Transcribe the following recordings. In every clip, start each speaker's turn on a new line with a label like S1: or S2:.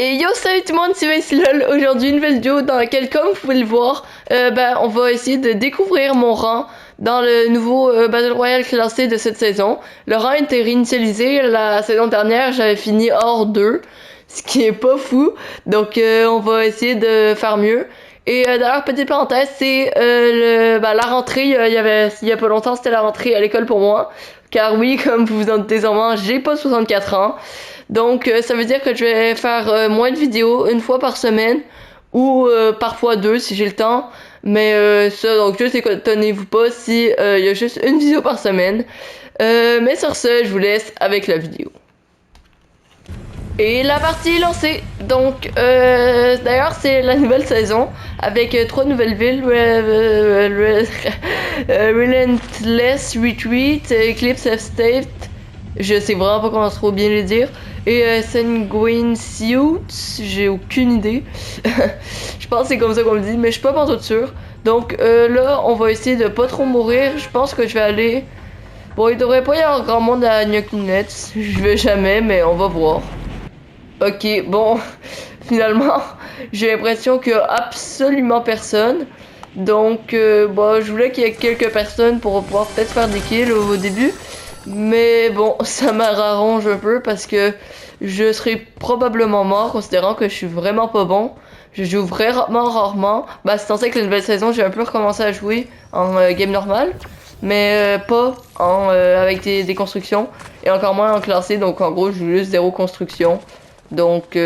S1: Et yo, salut tout le monde, c'est Vicelol. Aujourd'hui, une nouvelle vidéo dans laquelle, comme vous pouvez le voir, on va essayer de découvrir mon rang dans le nouveau Battle Royale classé de cette saison. Le rang a été réinitialisé. La saison dernière, j'avais fini hors 2, ce qui est pas fou. Donc, on va essayer de faire mieux. Et d'ailleurs, petite parenthèse, c'est la rentrée, il y a pas longtemps, c'était la rentrée à l'école pour moi. Car oui, comme vous vous en doutez sûrement, j'ai pas 64 ans. Donc, ça veut dire que je vais faire moins de vidéos, une fois par semaine, ou parfois deux si j'ai le temps. Mais ça, donc juste étonnez-vous pas si il y a juste une vidéo par semaine. Mais sur ce, je vous laisse avec la vidéo. Et la partie est lancée. Donc, d'ailleurs, c'est la nouvelle saison avec 3 nouvelles villes. Relentless Retreat, Eclipse of State. Je sais vraiment pas comment trop bien les dire. Et Sanguine Suit, j'ai aucune idée. Je pense que c'est comme ça qu'on le dit, mais je suis pas tout sûr. Donc là, on va essayer de pas trop mourir. Je pense que je vais aller... Bon, il devrait pas y avoir grand monde à Nyokinet. Je vais jamais, mais on va voir. Ok, bon, finalement, j'ai l'impression qu'il y a absolument personne. Donc, bon, je voulais qu'il y ait quelques personnes pour pouvoir peut-être faire des kills au début. Mais bon, ça m'arrange un peu parce que je serai probablement mort considérant que je suis vraiment pas bon. Je joue vraiment rarement. Bah, c'est censé que la nouvelle saison, j'ai un peu recommencé à jouer en game normal. Mais pas avec des constructions. Et encore moins en classé. Donc en gros, je joue juste zéro construction. Donc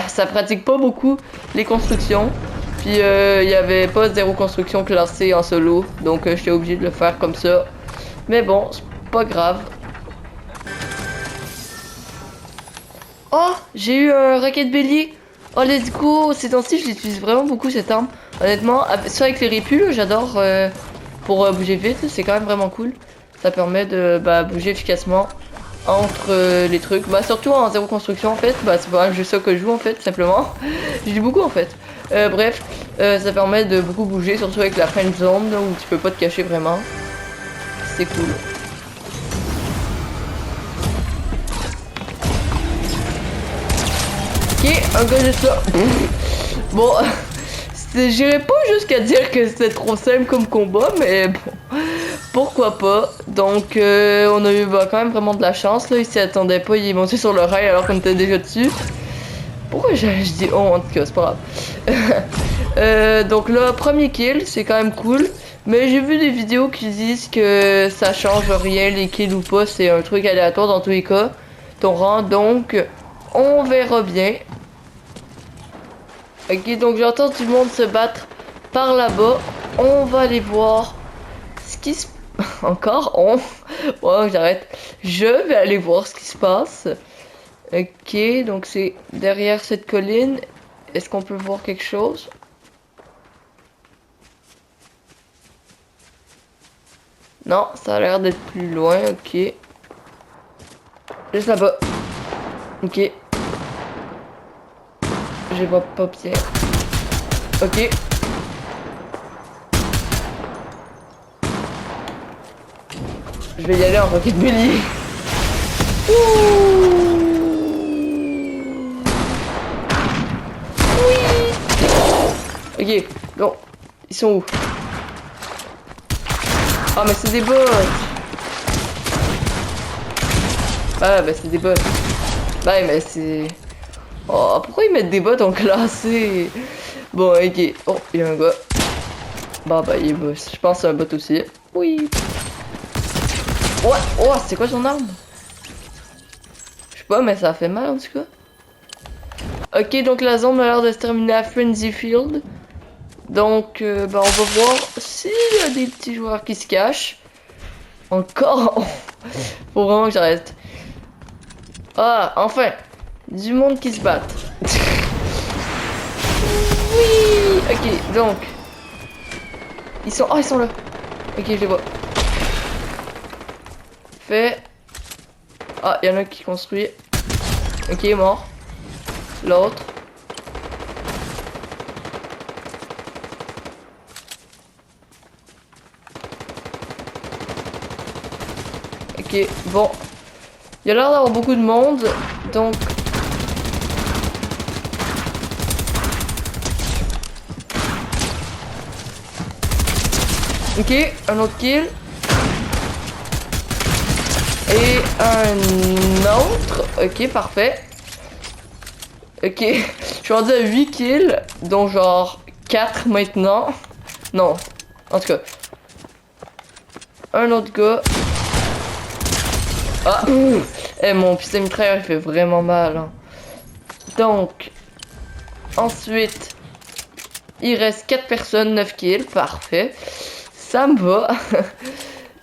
S1: ça pratique pas beaucoup les constructions. Puis il y avait pas zéro construction classée en solo. Donc j'étais obligé de le faire comme ça. Mais bon, pas grave. Oh, j'ai eu un rocket bélier. Oh, let's go. Ces temps-ci, je l'utilise vraiment beaucoup cette arme. Honnêtement, soit avec les répus, j'adore pour bouger vite. C'est quand même vraiment cool. Ça permet de bouger efficacement entre les trucs. Bah, surtout en zéro construction en fait. Bah, c'est pas juste ça que je joue en fait, simplement. Je dis beaucoup en fait. Bref, ça permet de beaucoup bouger, surtout avec la friend zone où tu peux pas te cacher vraiment. C'est cool. Ok, un gars juste là. Bon, j'irais pas jusqu'à dire que c'était trop simple comme combat, mais bon, pourquoi pas. Donc, on a eu quand même vraiment de la chance, là. Il s'y attendait pas, il est monté sur le rail alors qu'on était déjà dessus. Pourquoi je dis oh, en tout cas, c'est pas grave. Donc là, premier kill, c'est quand même cool. Mais j'ai vu des vidéos qui disent que ça change rien, les kills ou pas, c'est un truc aléatoire dans tous les cas. Ton rang, donc, on verra bien. Ok, donc j'entends du monde se battre par là-bas. On va aller voir ce qui se... Encore on... Ouais, j'arrête. Je vais aller voir ce qui se passe. Ok, donc c'est derrière cette colline. Est-ce qu'on peut voir quelque chose? Non, ça a l'air d'être plus loin, ok. Juste là-bas. Ok. Je vois pas bien. Ok. Je vais y aller en rocket bélier. Oui. Ok, bon. Ils sont où? Ah mais c'est des bots. Ah bah c'est des bots. Bah mais c'est... Oh, pourquoi ils mettent des bots en classé? Bon, ok. Oh, il y a un gars. Bah, il est boss. Je pense que c'est un bot aussi. Oui. Ouais. Oh, c'est quoi son arme? Je sais pas, mais ça a fait mal en tout cas. Ok, donc la zone a l'air de se terminer à Frenzy Field. Donc, on va voir s'il y a des petits joueurs qui se cachent. Encore. Faut vraiment que j'arrête. Ah, enfin. Du monde qui se bat. Oui. Ok, donc. Ils sont... Oh, ils sont là. Ok, je les vois. Fait. Ah, il y en a qui construit. Ok, mort. L'autre. Ok, bon. Il y a l'air d'avoir beaucoup de monde. Donc... Ok, un autre kill. Et un autre. Ok, parfait. Ok, je suis rendu à 8 kills, dont genre 4 maintenant. Non, en tout cas. Un autre gars. Ah, eh, mon pistolet mitrailleur il fait vraiment mal. Hein. Donc, ensuite, il reste 4 personnes, 9 kills, parfait. Ça me va.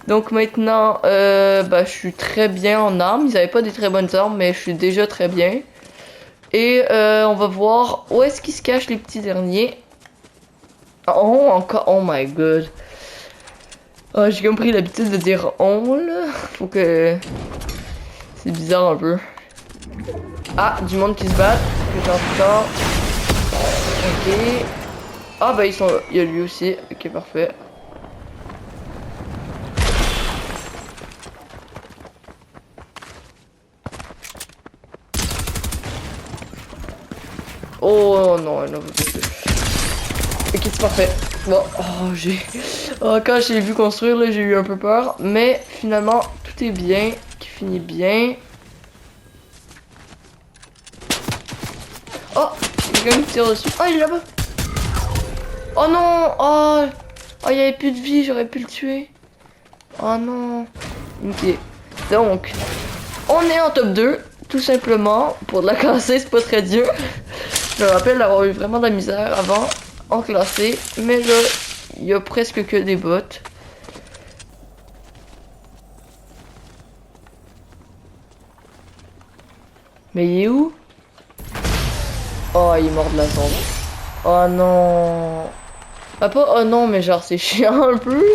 S1: Donc maintenant, bah, je suis très bien en armes. Ils avaient pas des très bonnes armes, mais je suis déjà très bien. Et on va voir où est-ce qu'ils se cachent les petits derniers. Oh, encore. Oh my god. Oh, j'ai compris l'habitude de dire on là. Faut que. C'est bizarre un peu. Ah, du monde qui se bat. Que j'entends. Ok. Ah, bah ils sont. Il y a lui aussi. Ok, parfait. Oh non, non, ok, c'est parfait. Bon, oh, quand j'ai vu construire, là, j'ai eu un peu peur. Mais finalement, tout est bien, qui finit bien. Oh, il y a quelqu'un qui tire dessus. Oh, il est là-bas. Oh non, oh, oh, il y avait plus de vie, j'aurais pu le tuer. Oh non. Ok, donc, on est en top 2, tout simplement. Pour de la classée, c'est pas très dur. Je me rappelle d'avoir eu vraiment de la misère avant en classé, mais là, il y a presque que des bots. Mais il est où? Oh, il est mort de la zone. Oh non. Ah pas oh non, mais genre c'est chiant un peu.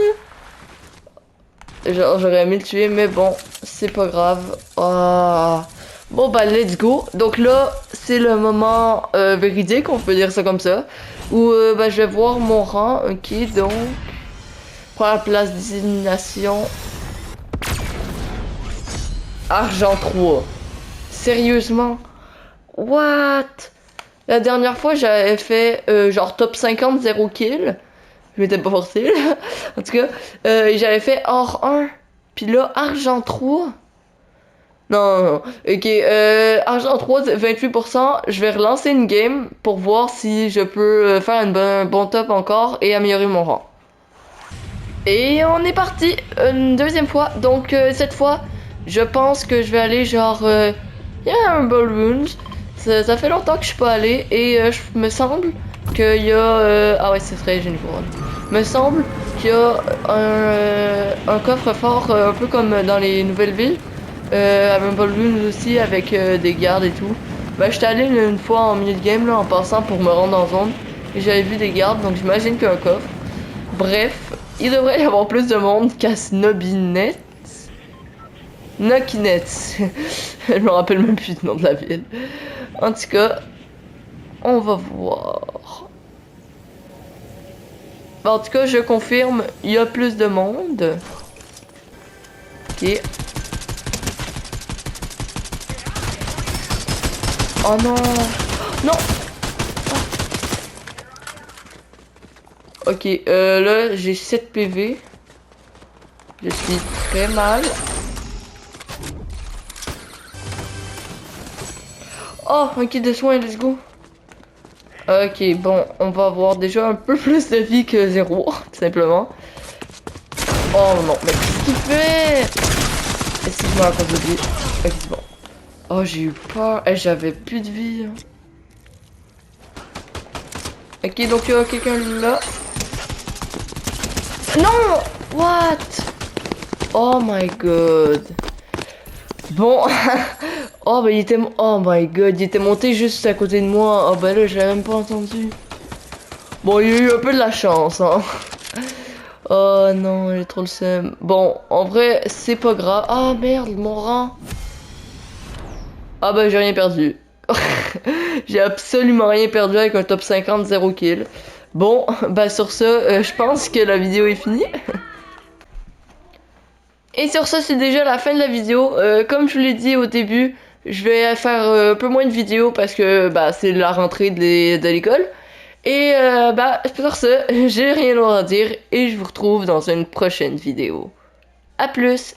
S1: Genre j'aurais aimé le tuer, mais bon, c'est pas grave. Ah. Bon bah let's go. Donc là, c'est le moment véridique, on peut dire ça comme ça. Où bah, je vais voir mon rang. Ok, donc. Première place d'élimination. Argent 3. Sérieusement? What? La dernière fois, j'avais fait genre top 50, 0 kill. Je m'étais pas forcé, là. En tout cas, j'avais fait or 1. Puis là, argent 3. Non, non, non. Ok, argent 3, 28%. Je vais relancer une game pour voir si je peux faire un bon top encore et améliorer mon rang. Et on est parti une deuxième fois. Donc cette fois, je pense que je vais aller genre Humble Runes. Ça fait longtemps que je suis pas allé et je me semble qu'il y a ah ouais c'est vrai j'ai une couronne. Me semble qu'il y a un coffre-fort un peu comme dans les nouvelles villes. À Humble Runes aussi avec des gardes et tout. Bah j'étais allé une fois en milieu de game là en passant pour me rendre en zone et j'avais vu des gardes donc j'imagine qu'il y a un coffre. Bref, il devrait y avoir plus de monde qu'à Snobinet. Nokinet. Je me rappelle même plus du nom de la ville. En tout cas, on va voir. En tout cas, je confirme, il y a plus de monde. Ok. Oh non. Non. Ok, là, j'ai 7 PV. Je suis très mal. Oh, un kit de soins, let's go. Ok, bon, on va avoir déjà un peu plus de vie que 0, tout simplement. Oh non, mais qu'est-ce qu'il fait? Excuse-moi à cause de vie. Ok, c'est bon. Oh, j'ai eu peur. Eh, j'avais plus de vie. Hein. Ok, donc il y a quelqu'un là. Non! What? Oh my god. Bon. Oh, bah il était... Oh my god, il était monté juste à côté de moi. Oh bah là, je l'ai même pas entendu. Bon, il y a eu un peu de la chance, hein. Oh non, j'ai trop le seum. Bon, en vrai, c'est pas grave. Ah merde, mon rang. Ah bah j'ai rien perdu. J'ai absolument rien perdu avec un top 50, 0 kill. Bon, bah sur ce, je pense que la vidéo est finie. Et sur ça, c'est déjà la fin de la vidéo. Comme je vous l'ai dit au début, je vais faire un peu moins de vidéos parce que bah, c'est la rentrée de l'école. Et bah, pour ça, j'ai rien d'autre à dire et je vous retrouve dans une prochaine vidéo. À plus!